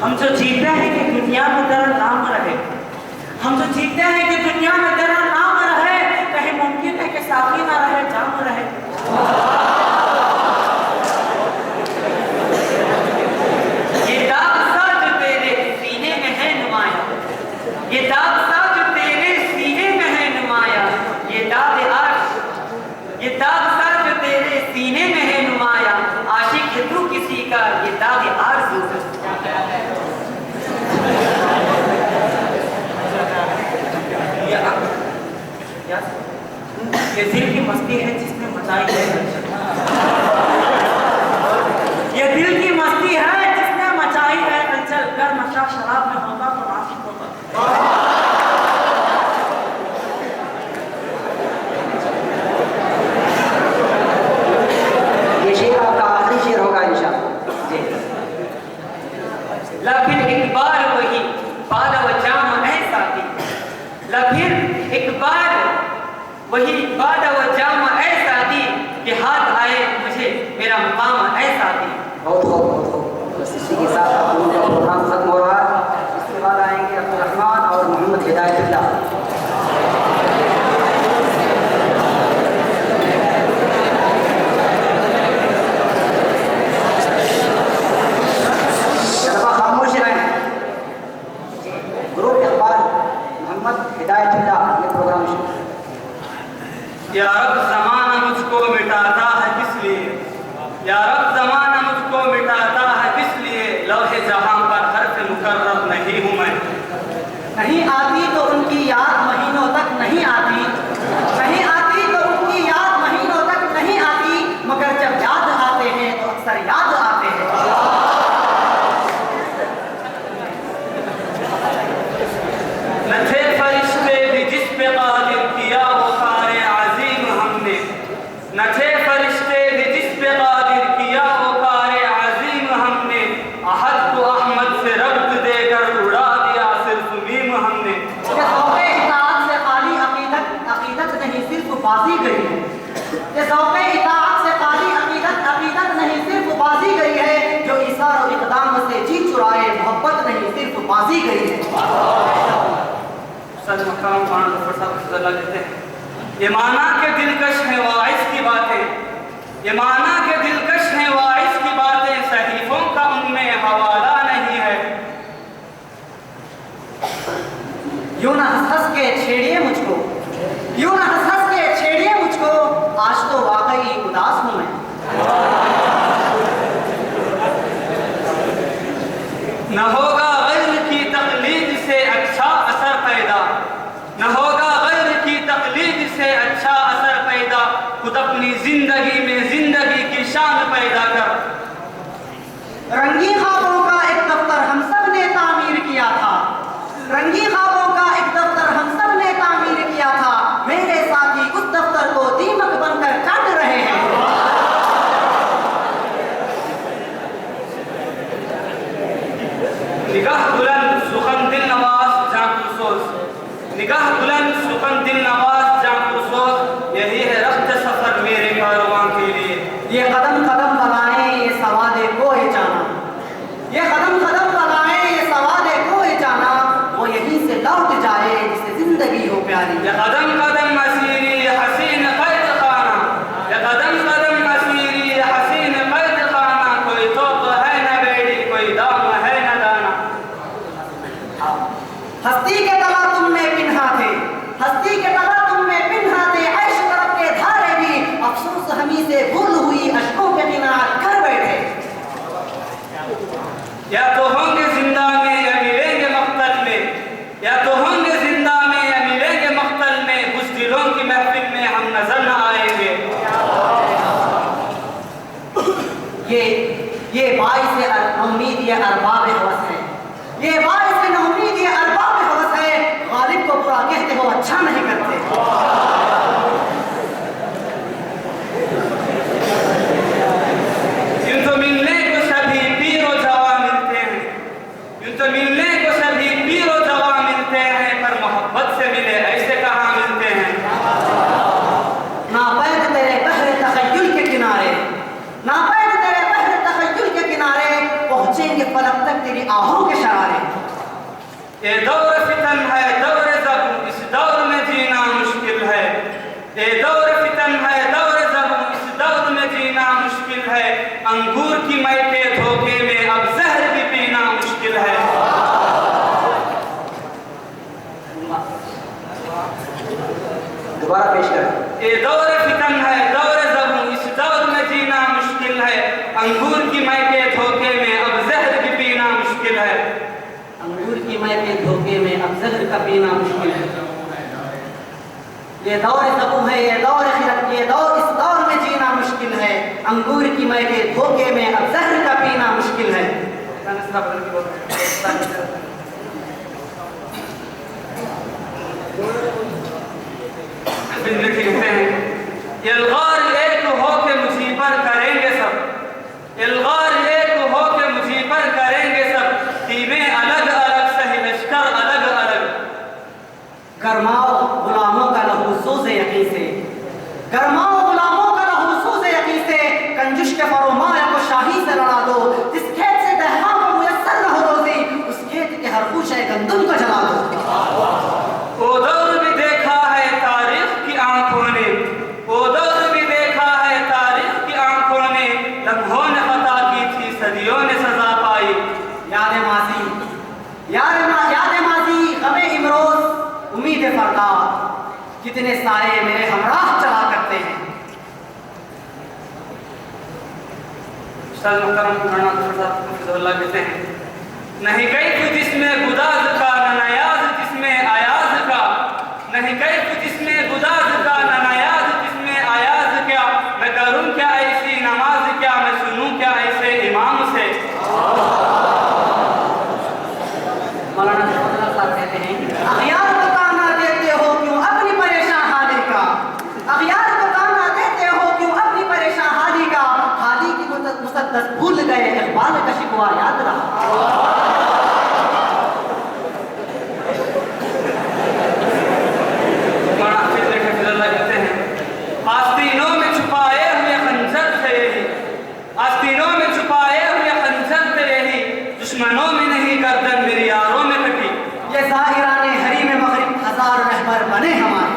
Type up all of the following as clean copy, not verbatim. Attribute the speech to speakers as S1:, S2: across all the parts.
S1: हम जो जीते हैं कि दुनिया में तेरा नाम रहे, हम जो जीते हैं कि दुनिया में तेरा नाम रहे, कहीं मुमकिन है कि साथी ना रहे, जाम रहे। ये दाग सा जो तेरे सीने में है नुमाया, ये दाग सा जो तेरे सीने में है नुमाया, ये दाग आश, ये दाग सा जो तेरे सीने में है नुमाया, आशिक है तू किसी का, ये दाग आरज़ू है। ये दिल की मस्ती है जिसने मचाई है, ये दिल की मस्ती है जिसने मचाई है हलचल। अगर नशा शराब में होता तो नासिक होता।
S2: ये शेर आपका आखिरी शेर होगा इंशाअल्लाह।
S1: लफिर एक बार वही बादा व जाम ऐसा दी, लफिर एक बार वही बादा व जाम ऐसा दी कि हाथ आए मुझे मेरा मुकाम ऐसा दी।
S2: बहुत खूब, बहुत खूब। बस इसी के साथ आप लोगों का प्रोग्राम खत्म हो रहा है। इसके बाद आएंगे अब्दुल रहमान और मोहम्मद हिदायतुल्लाह।
S1: या रब ज़माना मुझको मिटाता है किस लिए, या रब ज़माना मुझको मिटाता है किस लिए, लौहे जहां पर हर्फ मुकर्रब नहीं हूँ मैं।
S3: नहीं आती तो उनकी याद महीनों तक नहीं आती, नहीं आती तो उनकी याद महीनों तक नहीं आती, मगर जब याद आते हैं तो अक्सर याद आते हैं।
S1: न थे फरिश्ते भी जिस पे कादिर किया वो कारे अजीम हमने, न थे फरिश्ते भी जिस पे कादिर किया वो कारे अजीम हमने, अहद को अहमद से रब्त देकर उड़ा दिया सिर्फ मीम हमने।
S3: ये ज़ौक़े इताअत से खाली अक़ीदत नहीं सिर्फ बाज़ी गई है, ये ज़ौक़े इताअत से खाली अक़ीदत नहीं सिर्फ बाज़ी गई है, जो इशार और इक़दाम से जी चुराए मोहब्बत नहीं सिर्फ बाज़ी गई है।
S1: सच मकाम पान फरसा कहते हैं, ये माना के दिलकश है वाइस की बातें, ये माना के दिलकश है वाइस की बातें, सहीफों का उनमें हवाला नहीं है।
S3: यूं ना हंस के छेड़िए मुझको, यूं ना हंस के छेड़िए मुझको, आज तो वाकई उदास हूं मैं।
S1: न होगा गैर की तकलीद से अच्छा असर पैदा, न होगा गैर की तकलीद से अच्छा असर पैदा, खुद अपनी जिंदगी में जिंदगी की शान पैदा कर।
S3: रंगी ख्वाबों का एक दफ्तर हम सब ने तामीर किया था, रंगी ख्वाबों का एक दफ्तर हम सब ने तामीर किया था, मेरे साथी उस दफ्तर को दीमक बनकर काट रहे हैं।
S1: निगाह बुलंद सुखन दिल नवाज जाकुरसोस, निगाह बुलंद सुखन दिल नवाज जाकुरसोस, यही है रफ्त सफर मेरे कारवां के लिए।
S3: ये कदम कदम बनाए ये सवादे कोए जाना, ये कदम कदम बनाए ये सवादे कोए जाना, वो यहीं से लौट जाए जिसे जिंदगी हो प्यारी।
S1: ये कदम कदम मसीरी ये हसीन कैद खाना, ये कदम कदम मसीरी ये हसीन कैद खाना, कोई तोप है न बेड़ी कोई दाम है न दाना।
S3: हस्ती के तला तुम में पिन्हा थे, हस्ती के तला तुम में पिन्हा थे, ऐश तरफ के धारे भी अफसोस हमी से भूल हुई, अशकों के किनार कर बैठे।
S1: या तो होंगे जिंदा में या मिलेंगे मक्तल में, या तो होंगे जिंदा में या मिलेंगे मक्तल में, बुज़दिलों की महफिल में हम नजर न आएंगे।
S3: ये बाइस उम्मीद ये अरबाब हवस है, ये बाइस उम्मीद ये अरबाब हवस है, गालिब को बुरा कहते हो अच्छा नहीं करते।
S1: यूं तो मिलने को सभी पीर और जवा मिलते हैं, यूं तो मिलने को सभी पीर और जवा मिलते हैं, पर मोहब्बत से मिले ऐसे कहाँ मिलते हैं।
S3: नापैद तेरे बहरे तखय्युल के किनारे, नापैद तेरे बहरे तखय्युल के किनारे, पहुंचेंगे फलक तक तक तेरी आहों के शरारे।
S1: ये दौर फितन है, दौर ज़ब, इस दौर में जीना मुश्किल है। ये दौर फितन है, दौर ज़ब, इस दौर में जीना मुश्किल है। अंगूर की मई के धोखे में अब जहर भी पीना मुश्किल है।
S2: दोबारा पेश करें।
S1: ये दौर फितन है, दौर ज़ब, इस दौर में जीना मुश्किल है। अंगूर की मई के धोखे में अब जहर भी पीना मुश्किल है।
S3: अंगूर की मई के धोखे में अब जहर का पीना मुश्किल है। ये दौर ज़बू है, ये दौर खिरत, ये दौर, इस दौर में जीना मुश्किल है। अंगूर की मई के धोखे में अब जहर का पीना मुश्किल है।
S1: लिखते हैं, इल्गार एक हो के मुझी पर करेंगे सब, इल्गार एक हो के मुझी पर करेंगे सब। टीमें अलग अलग, सही लश्कर अलग अलग।
S3: गरमाओ गुलामों का लहू सूज़े यकीन से, गरमाओ गुलामों का लहू सूज़े यकीन से। कंजुश के फरोमाया को शाही से लड़ा दो। जिस खेत से दहका को मुयस्सर न हो रोजी, उस खेत के हर खूशे गंदम को जला दो।
S1: वो दौर भी देखा है तारीख की आंखों ने, वो दौर भी देखा है तारीख की आंखों ने। लम्हों ने खता की थी, सदियों ने सजा पाई।
S3: याद माजी, याद माजी, गमे इमरोज, उम्मीद फरदा। कितने सारे मेरे हमराह चला करते हैं।
S1: उस्ताद मुहतरम राणा हफिज़हुल्लाह कहते हैं, नहीं कैफ जिसमें गुदाज का, न नयाज जिसमें आयाज का। नहीं कैफ जिसमें गुदाज का, न नयाज जिसमें आयाज क्या। मैं करूं क्या ऐसी नमाज क्या, मैं सुनूं क्या ऐसे इमाम से।
S3: मौलाना साहब कहते हैं, अखियार को ताना देते हो क्यों अपनी परेशान हाली का। अखियार को ताना देते हो क्यों अपनी परेशान हाली का। हाली की मुसद्दस भूल गए, इकबाल का शिकवा याद रहा।
S1: आस्तीनों में छुपाए हुए खंजर थे यही, आस्तीनों में छुपाए हुए खंजर थे यही। दुश्मनों में नहीं गर्दन मेरी यारों में कटी।
S3: ये ज़ाहिराने हरीम मगरिब हजार रहबर बने हमारे।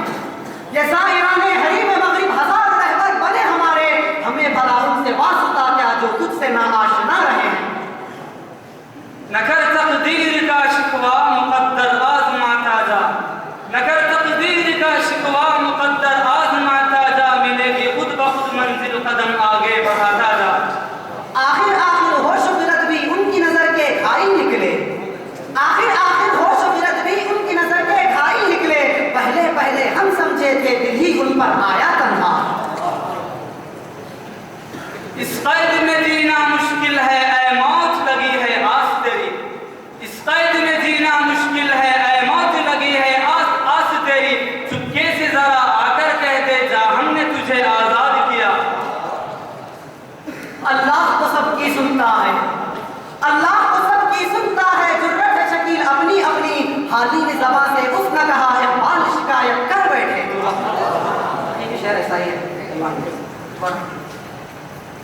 S3: ये ज़ाहिराने हरीम मगरिब हजार रहबर बने हमारे। हमें भला उनसे वास्ता क्या जो खुद से ना आशना रहे हैं।
S1: नकर तकदीर का शिकवा मुकद्दर आज़माता जा, नकर तकदीर का शिकवा मुकद्दर आज़माता जा। मिलेगी खुद ब खुद मंजिल, कदम आगे बढ़ाता जा।
S3: आखिर आखिर होश गिरत भी उनकी नजर के घायल निकले। आखिर आखिर होश गिरत भी उनकी नजर के घायल निकले। पहले पहले हम समझे थे दिल ही उन पर आया तन्हा।
S1: इस कैद में जीना मुश्किल है, ऐ मौत लगी है आस तेरी। इस कैद में जीना मुश्किल है, ऐ मौत लगी है आस तेरी। चुपके से जरा आकर कह दे जा, हमने तुझे आजाद किया।
S3: अल्लाह तो सबकी सुनता है, अल्लाह तो सबकी सुनता है। जुर्रत है शकील अपनी अपनी, हाली ने ज़बान से उस न कहा, इकबाल शिकायत कर बैठे। ये शेर ऐसा ही है।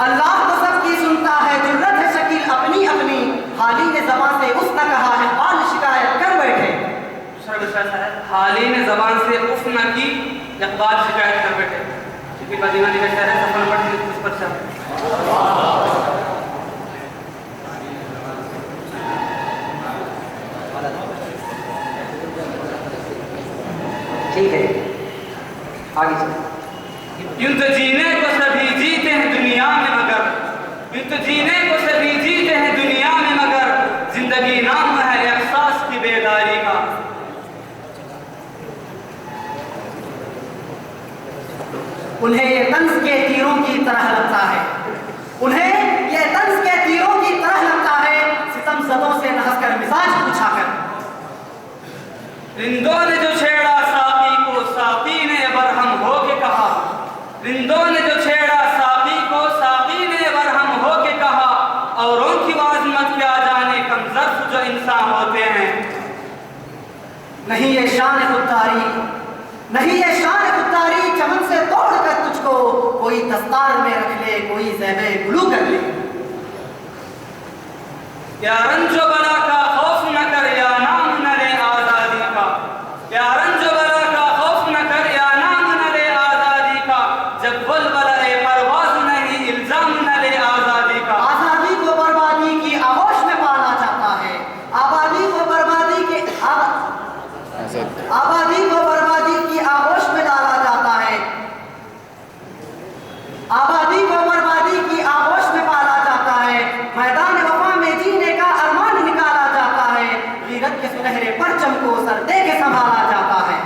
S3: अल्लाह तो सबकी सुनता है, जुर्रत है शकील अपनी अपनी। हाली ने ज़बान से उस न कहा, इकबाल शिकायत कर बैठे।
S1: हाली ने जबान से उफ न की, इकबाल शिकायत कर बैठे। क्योंकि मदीना का शहर है, सफर पढ़ने उस पर सब
S2: ठीक है, आगे चलो।
S1: यूं तो जीने को सभी जीते हैं दुनिया में मगर, यूं तो जीने को सभी जीते हैं दुनिया में मगर। जिंदगी नाम है एहसास की बेदारी का।
S3: उन्हें ये तंज के तीरों की तरह लगता है, उन्हें ये तंज के तीरों की तरह लगता है। सितम ज़दों से नहस कर मिजाज पूछा कर।
S1: रिंदों ने जो छेड़ा साकी को, साकी ने बरहम हो के कहा। रिंदों ने जो छेड़ा साकी को, साकी ने बरहम हो के कहा। औरों की वाज़मत क्या जाने, कमज़र्फ जो इंसान होते हैं।
S3: नहीं ये शान खुददारी, नहीं ये शान खुददारी। चमन से तोड़ कर तुझको कोई दस्तार में रख ले, कोई ज़ेबे गुलू कर ले।
S1: या रंजो बला का खौफ न कर, या नाम न ले आज़ादी का। या रंजो बला का खौफ न कर, या नाम न ले आज़ादी का। जब बुलबुल-ए परवाज़ नहीं, इल्ज़ाम न ले आज़ादी का।
S3: आजादी को बर्बादी की आगोश में पाला जाता है। आबादी को बर्बादी की आगोश में डाला जाता है। आबादी को बर्बादी की आगोश में पाला जाता है। मैदान वफा में जीने का अरमान निकाला जाता है। गीरत के सुनहरे परचम को सर दे के संभाला जाता है।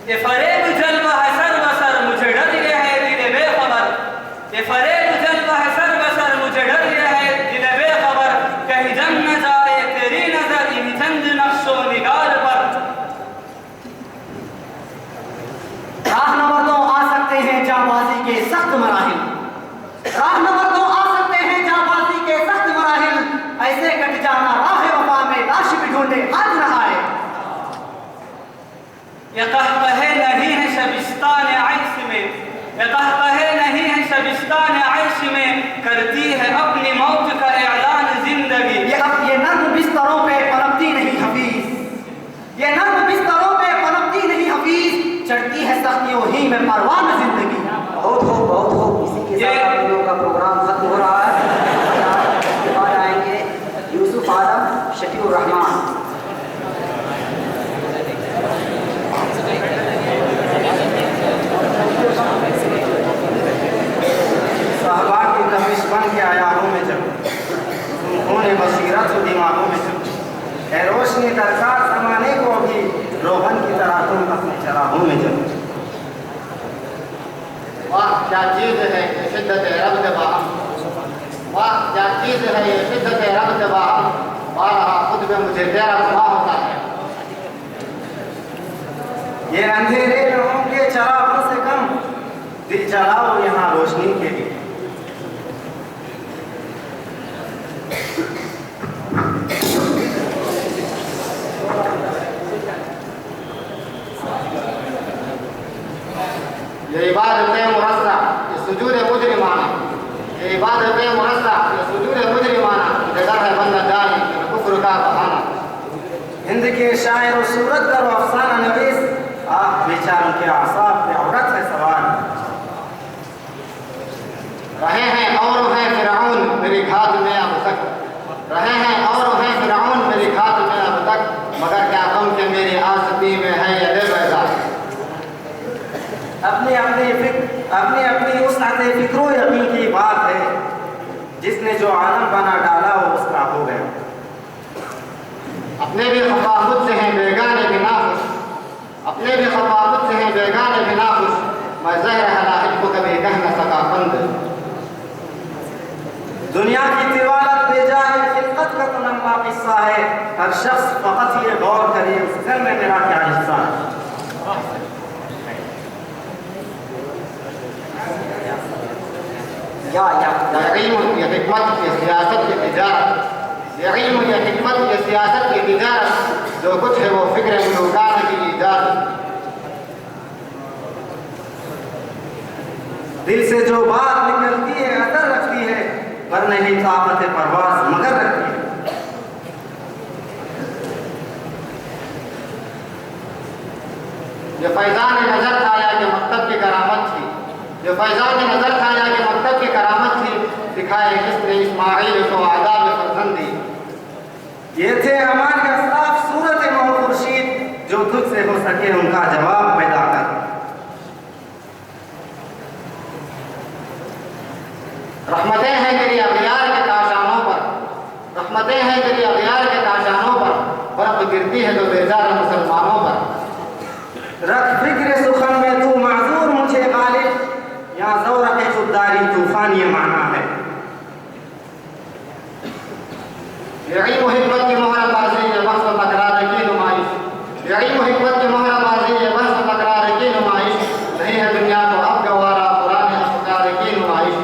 S1: ये फरेब जलवा है सर बसर, मुझे डर ये है दिल बेखबर। ये फरेब जलवा है सर बसर, मुझे डर ये है दिल बेखबर। कहीं जम न जाए तेरी नजर इन चंद नक्शो निगार पर।
S3: राहनुमार आ सकते हैं जाबाजी के सख्त मराहिल। राहनुमार आ सकते हैं जाबाजी के सख्त मराहिल। ऐसे कट जाना राह वफा में, लाश भी ढूंढे हाथ न आए।
S1: ये कहकहे नहीं है शबिस्तान ऐश में, ये कहकहे नहीं है शबिस्तान ऐश में। करती है अपनी मौत का ऐलान जिंदगी।
S3: ये नर्म बिस्तरों पे पनपती नहीं हफीज। ये नर्म बिस्तरों पे पनपती नहीं हफीज। चढ़ती है सख्तियों ही में परवान जिंदगी।
S2: बहुत हो। इसी के साथ आप लोगों का प्रोग्राम खत्म हो रहा है। इसके बाद आएंगे यूसुफ आलम, शफीउर रहमान।
S4: साहबा की तपिश बन के आया हूँ मैं जब, उन्होंने बसीरत दिमागों में जब। है रोशनी दरकार जमाने को भी, रोहन की तरह तुम अपने चराहों में जब।
S5: वाह क्या चीज़ है ये शिद्दत रब्त बाहम। वाह क्या चीज़ है ये शिद्दत रब्त बाहम। बारहा खुद में मुझे तेरा गुमा होता है।
S4: ये अंधेरे न होंगे चरागों से कम, दिल जलाओ यहाँ रोशनी के लिए।
S5: ये इबादत मुरस्सा, ये सुजूद मुजरिमाना। ये इबादत मुरस्सा, ये सुजूद मुजरिमाना। जगह है बंदा जाने कुफ्र का बहाना।
S4: हिंद के शायर और सूरत का वो अफसाना नवीस, आह बेचारों के आसाब पे औरत है सवार।
S5: रहे हैं और हैं फिरौन मेरी घात में अब तक। रहे हैं और हैं फिरौन मेरी घात में अब तक। मगर क्या गम के मेरी आसती में है ये दिल बैठा।
S4: अपनी उसनत फिक्रो यकीन की बात है, जिसने जो आलम बना डाला वो उसका हो गया।
S5: अपने भी खफा खुद से हैं बेगाने भी नाखुश। अपने भी खफा खुद से हैं बेगाने भी नाखुश। मैं ज़हर हलाहिब को कभी कह न सका बंद।
S4: दुनिया की तिवालत बेजाए खिलकत का तो लंबा किस्सा है। हर शख्स फकत ये गौर करे उस घर में मेरा क्या हिस्सा है।
S5: ये इल्म ये हिकमत ये सियासत की तिजारत। ये इल्म ये हिकमत ये सियासत की तिजारत। जो कुछ है वो फिक्र मुल्काना की इजाजत।
S4: दिल से जो बात निकलती है असर रखती है, पर नहीं ताकत परवाज़ मगर रखती है।
S5: ये फैज़ान नजर खाया कि मकतब की करामत थी। ये फैज़ान नजर खाया कि मकतब की करामत थी। दिखाए किसने इस्माइल को आदाब फरजंदी।
S4: ये थे हमारे अस्लाफ सूरत मऊ खुर्शीद, जो तुझसे हो सके उनका जवाब पैदा कर।
S5: रहमतें हैं तेरी अगयार के काशानों पर। रहमतें हैं तेरी अगयार के काशानों पर। बर्फ गिरती है तो बेजार मुसलमानों पर।
S4: रख फिक्र सुखन में तू माजूर मुझे गालिब, यहाँ ज़ौरक़ खुददारी तूफान ये माना है।
S5: ये इल्म हिकमत की मोहराबाजी ये बहस व तकरार की नुमाइश। ये इल्म हिकमत की मोहराबाजी ये बहस व तकरार की नुमाइश। नहीं है दुनिया को अब गवारा पुराने अफकार की नुमाइश।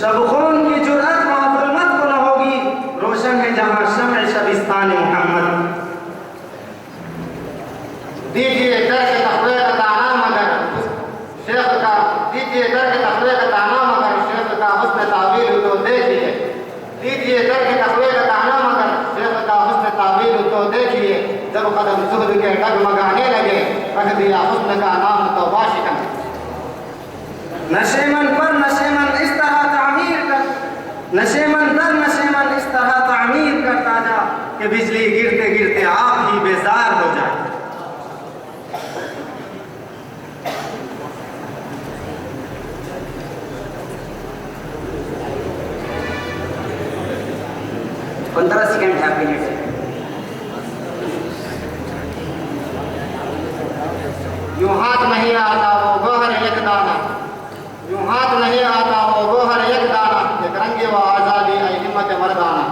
S4: शब खून की जुर्रत महफुलमत को न होगी, रोशन है जहाँ शम्अ शबिस्तान मोहम्मद।
S5: दीजिए दर के तक़वे का ताना मगर शेख का, दीजिए दर के तक़वे का ताना मगर शेख का हुस्न तावील तो देखिए। दीजिए दर के तक़वे में डगमगाने लगे, रख दिया हुस्न का नाम तौबा शिकन।
S4: नशेमन पर नशेमन इस तरह तामीर कर, नशेमन दर नशेमन इस तरह तामीर करता जा कि बिजली गिरते गिरते आप ही बेजार हो जाए।
S2: पंद्रह सेकेंड है आपके लिए।
S5: यूं हाथ नहीं आता वो गोहर एक दाना, यूं हाथ नहीं आता वो गोहर एक दाना, एक रंगे व आज़ादी ऐ हिम्मत मर्दाना।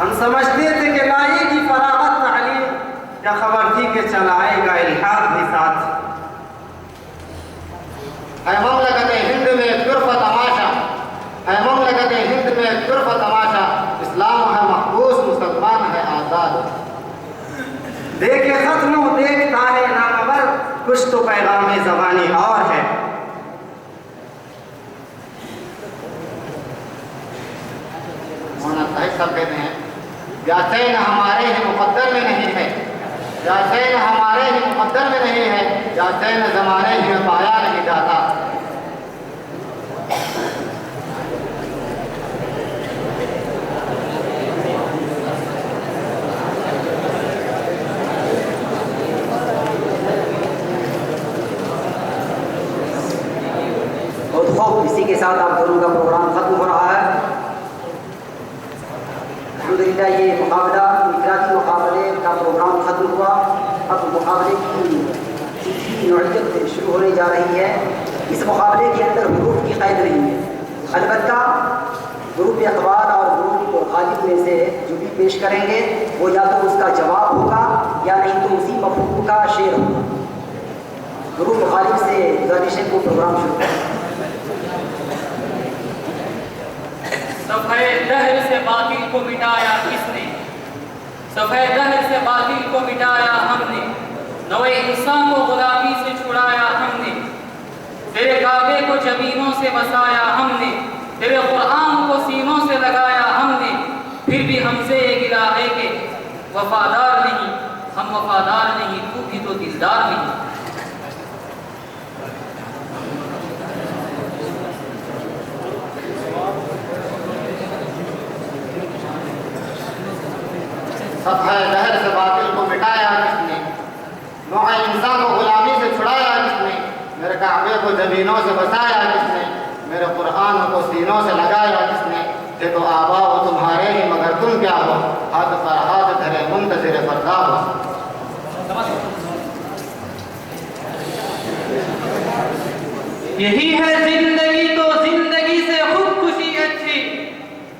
S4: हम समझते थे कि लाएगी फरागत तालीम, क्या खबर थी कि चलाएगा इल्हाद भी साथ।
S5: है ममलकत हिंद में तुर्फ तमाशा, है ममलकत हिंद में तुर्फ तमाशा, इस्लाम है महबूस मुसलमान है आज़ाद।
S4: देखे खत्म देखता है नामवर, कुछ तो पैगाम ज़बानी और है।
S5: मौलाना साहिब साहब कहते हैं, याचैन हमारे ही मुक़द्दर में नहीं है, याचैन हमारे ही मुक़द्दर में नहीं है, याचैन ज़माने ही में पाया नहीं जाता।
S2: इसी के साथ आप दोनों का प्रोग्राम खत्म हो रहा है। अल्हम्दुलिल्लाह ये मुकाबला इकराती मुकाबले का प्रोग्राम खत्म हुआ। अब मुकाबले की तीसरी नौइयत शुरू होने जा रही है। इस मुकाबले के अंदर ग्रुप की कैद नहीं है, अलबत्ता ग्रुप अखबार और ग्रुप गालिब में से जो भी पेश करेंगे वो या तो उसका जवाब होगा या नहीं तो उसी मफहूम का शेर होगा। ग्रुप गालिब से गुजारिश है को प्रोग्राम शुरू करें।
S1: सफ़े दहर से बातिल को मिटाया किसने, सफ़े दहर से बातिल को मिटाया हमने, नवे इंसान को गुलामी से छुड़ाया हमने, तेरे काबे को जमीनों से बसाया हमने, तेरे कुरान को सीनों से लगाया हमने, फिर भी हमसे ये गिला है कि वफादार नहीं, हम वफादार नहीं, तू भी तो दिलदार नहीं।
S5: सफ़े दहर से बातिल को मिटाया किसने, नौए इंसान को गुलामी से छुड़ाया किसने, मेरे काबे को ज़मीनों से बसाया किसने, मेरे कुरान को सीनों से लगाया किसने। ये तो आबा हो तुम्हारे ही मगर तुम क्या हो, हाथ पर हाथ धरे मुंतज़िर फरदा हो।
S1: यही है जिंदगी तो जिंदगी से खुदकुशी अच्छी,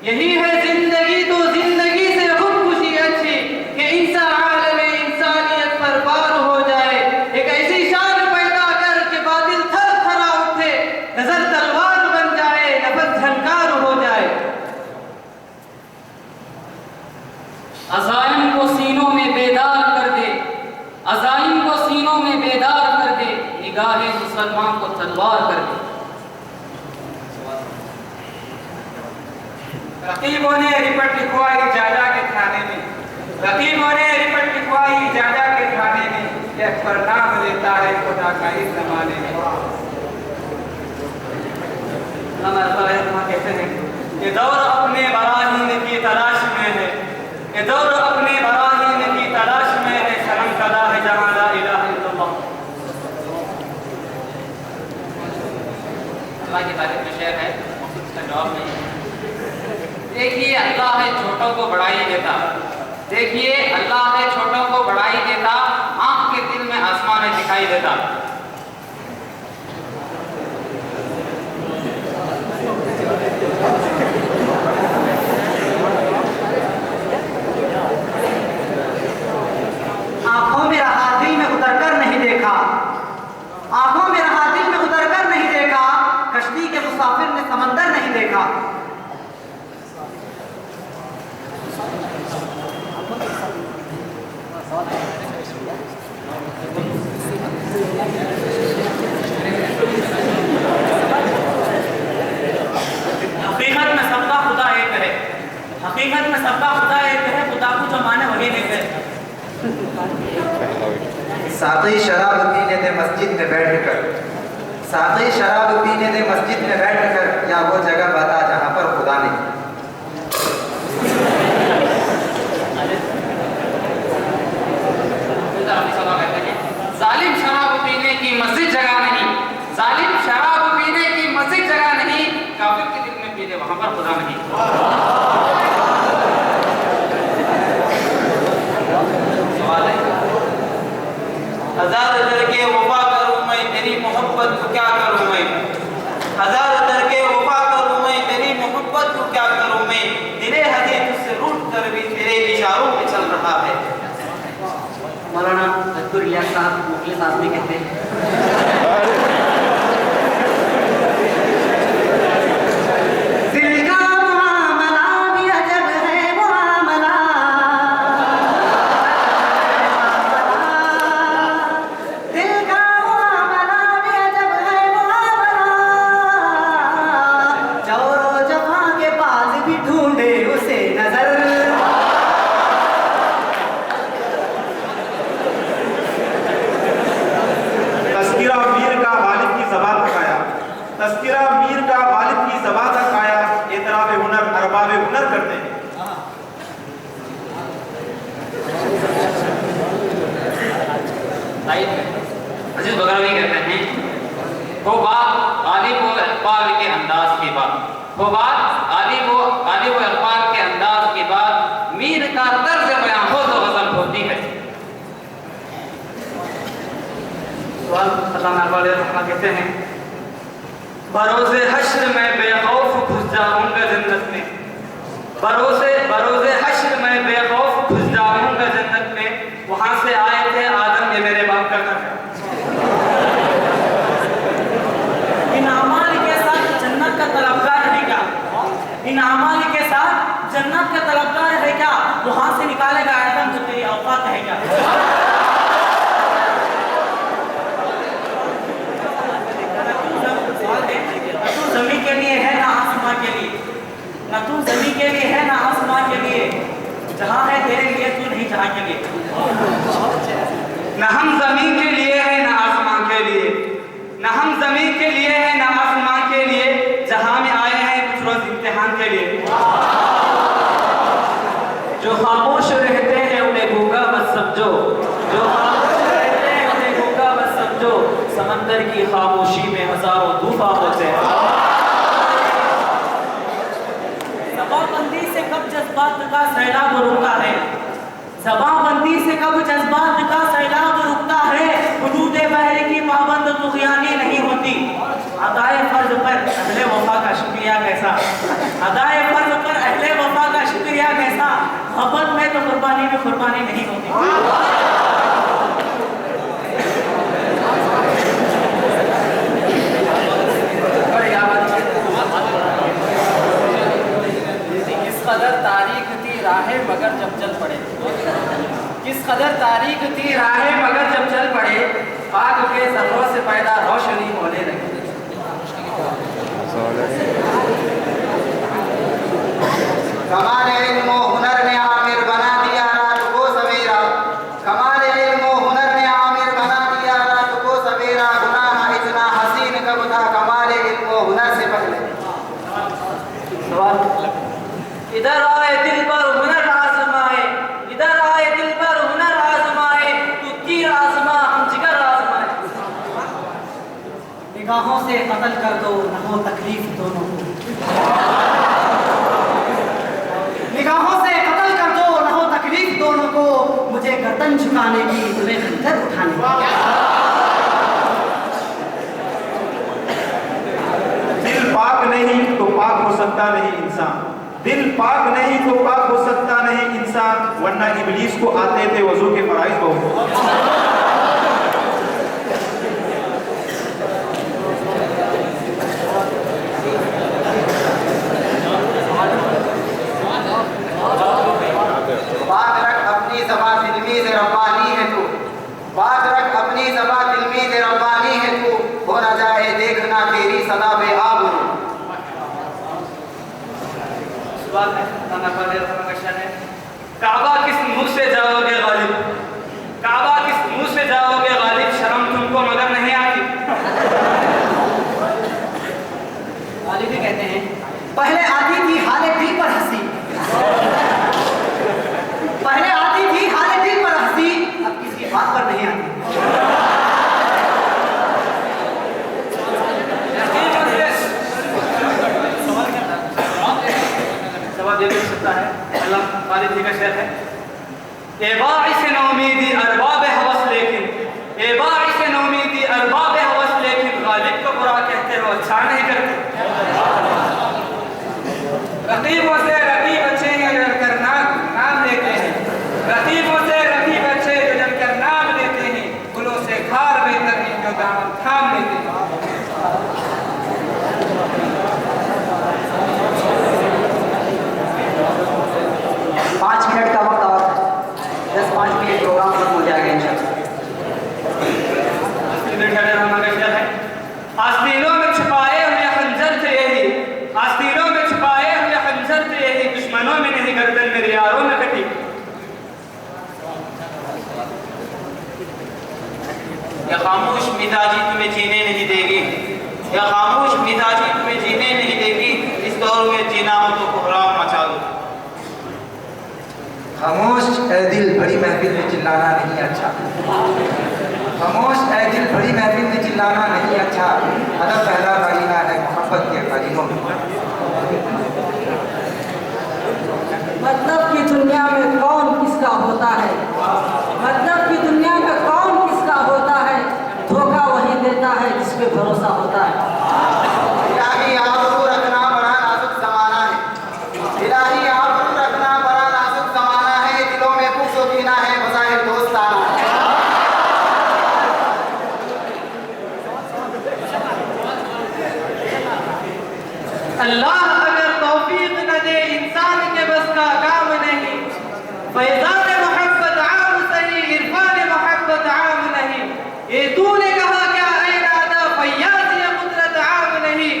S1: यही है जिंदगी तो जिंदगी से खुदकुशी अच्छी, कि इंसान आलमे इंसानियत पर पार हो जाए, एक ऐसी शान पैदा कर के बातिल थर थरा उठे, नजर तलवार बन जाए, नफस झंकार हो जाए। अज़ाइम को सीनों में बेदार कर दे, अज़ाइम को सीनों में बेदार कर दे, निगाहे मुसलमान को तलवार कर दे।
S6: रकीबों ने रिपट लिखवाई जाजा के थाने में, रकीबों ने रिपट लिखवाई जाजा के थाने में, यह परिणाम लेता है खुदा का इस जमाने में।
S1: कहते हैं ये दौर अपने बराहीन की तलाश में है, ये दौर अपने बराहीन की तलाश में है, शर्म कदा है जहाँ ला इलाहा इल्लल्लाह। अल्लाह की तारीफ में शेर है, इसका जवाब नहीं है। देखिए अल्लाह है छोटों को बढ़ाई देता, देखिए अल्लाह है छोटों को बढ़ाई देता, आंख के दिल में आसमान दिखाई देता।
S3: आंखों में रहा दिल में उतर कर नहीं देखा, आंखों में रहा दिल में उतर कर नहीं देखा, कश्ती के मुसाफिर ने समंदर नहीं देखा। हकीकत में सबका खुदा एक है, हकीकत में सबका खुदा एक है, खुदा को जो माने वही नहीं थे।
S4: साथी शराब पीने थे मस्जिद में बैठकर, साथी शराब पीने थे मस्जिद में बैठकर, या वो जगह बता जहाँ पर खुदा नहीं।
S6: जालिम शराब पीने की मस्जिद जगह नहीं, जालिम शराब पीने की मस्जिद जगह नहीं, काफिर के दिल में पी ले वहां पर खुदा नहीं।
S1: हजार दरके वफा करूं मैं तेरी मोहब्बत को क्या करूं मैं, हजार दरके वफा करूं मैं तेरी मोहब्बत को क्या करूं मैं, दिले हदी तुझसे रूठ कर भी तेरे इशारों पे चल रहा है।
S3: मौलाना अब्दुल इलियास साहब मुखलिस आदमी कहते हैं। दिल का मामला भी अजब है मामला, दिल का मामला भी अजब है मामला, चौरो जफा के पास भी ढूंढे उसे नजर।
S7: तस्किरा मीर का वालिद की ज़बान तक आया, तस्किरा मीर का वालिद की ज़बान तक आया, एतराफ़ हुनर अरबाब हुनर करते हैं।
S6: अजीज बगरवी कहते हैं वो बात गालिब व इक़बाल के अंदाज की बात, वो बात गालिब व इक़बाल के अंदाज की बात, मीर का तर्ज बयां हो तो गज़ल होती है।
S1: कहते हैं भरोसे हश्र में बेखौफ घुस जाऊंगा जन्नत में, भरोसे हश्र में बेखौफ घुस जाऊंगा जन्नत में, वहां से आए थे आदम ये मेरे बाप का घर है।
S3: इन अमाल के साथ जन्नत का तलबगार है क्या, इन अमाल के साथ जन्नत का तलबगार है क्या, वहां से निकालेगा आदम जो तेरी औकात है क्या। तू जमीन के लिए है ना आसमां के लिए, ना तू जमीन के लिए है ना आसमां के लिए, जहां है तेरे लिए तू नहीं जहां के लिए।
S1: न हम जमीन के लिए हैं न आसमां के लिए, न हम जमीन के लिए हैं न आसमां के लिए, जहां में आए हैं कुछ रोज इम्तिहान के लिए। जो खामोश रहते हैं उन्हें गूंगा मत समझो, जो खामोश रहते हैं उन्हें गूंगा मत समझो, समंदर की खामोशी में हजारों तूफान होते हैं।
S3: जबाबंदी से कब जज्बात का सैलाब रुकता है, जबाबंदी से कब जज्बात का सैलाब रुकता है, हुदूद बहर की पाबंद तुग़यानी नहीं होती। अदाए फर्ज पर अहले वफा का शुक्रिया कैसा, अदाए फर्ज पर अहले वफा का शुक्रिया कैसा, मोहब्बत में तो कुर्बानी में कुर्बानी नहीं होती।
S8: किस कदर तारीख थी राहें मगर जब चल पड़े, किस कदर तारीख थी राहें मगर जब चल पड़े, आग के जर्रों से पैदा रोशनी होने लगी।
S4: कमाल इल्म व हुनर ने आमिर बना दिया रात को सवेरा, कमाल इल्म व हुनर ने आमिर बना दिया रात को सवेरा, गुनाह इतना हसीन कब था कमाल इल्म व हुनर से पहले।
S1: इधर आए दिल पर हुनर आजमाए, इधर आए दिल पर हुनर आजमाए, तू तीर आजमा हम जिगर आजमाए।
S3: निगाहों से कत्ल कर दो न हो तकलीफ दोनों को, निगाहों से कत्ल कर दो न हो तकलीफ दोनों को, मुझे गर्दन झुकाने की तुम्हें खंजर उठाने की।
S7: दिल पाक नहीं तो पाक हो सकता नहीं इंसान, दिल पाक नहीं तो पाक हो सकता नहीं इंसान, वरना इब्लीस को आते थे वजू के फराइज बहुत।
S4: बात रख अपनी ज़बां तिलमीज़ रब्बानी है तू, बात रख अपनी ज़बां तिलमीज़ रब्बानी है तू, हो न जाए देखना तेरी सदा बेआबरू।
S1: काबा किस मुंह से जाओगे गालिब, काबा किस मुंह से जाओगे गालिब, शर्म तुमको मगर नहीं आती।
S3: गालिब भी कहते हैं पहले आती थी हाले दिल पर हंसी, पहले आती थी हाले दिल पर हंसी, अब किसी बात पर नहीं आती।
S1: जवाब दे सकता है अल्लाह खालिद जी का शेर है, ए बाइस नौमीदी अरबाब हवस लेकिन, ए बाइस नौमीदी अरबाब हवस लेकिन, गालिब को बुरा कहते हो अच्छा नहीं करते।
S8: रकीबों से रकीब अच्छे हैं जो जलकर नाम लेते हैं, रकीबों से रकीब अच्छे जो जलकर नाम लेते हैं, गुलों से खार बेहतर हैं जो दामन थाम लेते हैं।
S2: 5 मिनट का वक्त और 10-5 मिनट प्रोग्राम खत्म हो जाएगा इंशाल्लाह।
S1: आस्तीनों में छुपाए हुए खंजर थे यही, आस्तीनों में छुपाए हुए खंजर थे यही, दुश्मनों में नहीं गर्दन मेरे यारों में कटी।
S6: या खामोश मिजाजी तुम्हें जीने नहीं देगी, या खामोश मिजाजी तुम्हें जीने नहीं देगी, इस दौर में जीना हो तो कोहराम मचा दो।
S4: खामोश ऐ दिल बड़ी महफिल में चिल्लाना नहीं अच्छा, खामोश ऐ दिल बड़ी महफिल में चिल्लाना नहीं अच्छा, अदब पहला कारीना है मोहब्बत के कारीनों में।
S3: मतलब की दुनिया में कौन किसका होता है, मतलब की दुनिया में कौन किसका होता है, धोखा वही देता है जिस पे भरोसा होता है।
S4: इलाही आबरू रखना बड़ा नाजुक ज़माना है, इलाही आबरू रखना बड़ा नाजुक ज़माना है, दिलों में बुग़्ज़ व कीना है बज़ाहिर दोस्ताना है।
S1: अल्लाह अगर तौफीक न दे इंसान के बस का काम नहीं, फैज़ान मोहब्बत आम सही, इरफान मोहब्बत आम नहीं, ये तूने कहा क्या ऐ नादा, फैयाज़ ये कुदरत आम नहीं,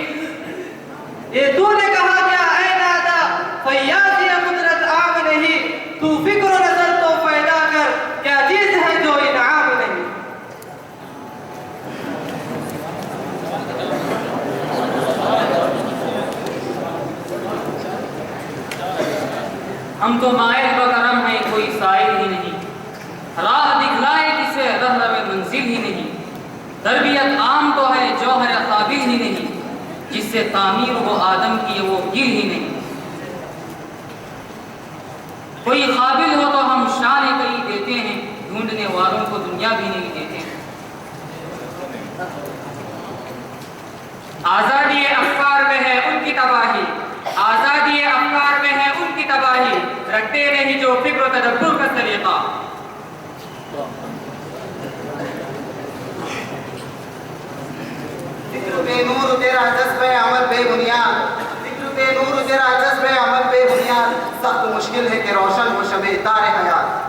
S1: ये तूने कहा क्या ऐ नादा, फैयाज़ ये कुदरत आम नहीं, तू फिक्र नजर तो पैदा कर, क्या चीज़ है जो इनाम नहीं। हम तो मायल बकरम हैं कोई साइल ही नहीं, राह दिखलाए जिसे रहरवे मंजिल ही नहीं, तरबियत आम तो है जौहर काबिल ही नहीं, जिससे तामीर वो आदम की वो गिल ही नहीं। कोई काबिल हो तो हम शान कई देते हैं, ढूंढने वालों को दुनिया भी नहीं देते। आज़ादी अफ़कार में है उनकी तबाही, आज़ादी अफ़कार में है उनकी तबाही, रखते नहीं जो फिक्र तदब्बुर का तरीक़ा।
S4: ज़िक्र बेनूर तेरा जज़्बे अमल बेबुनियाद, ज़िक्र बेनूर तेरा जज़्बे अमल बेबुनियाद, सख्त मुश्किल है कि रोशन हो शबे तारे हयात।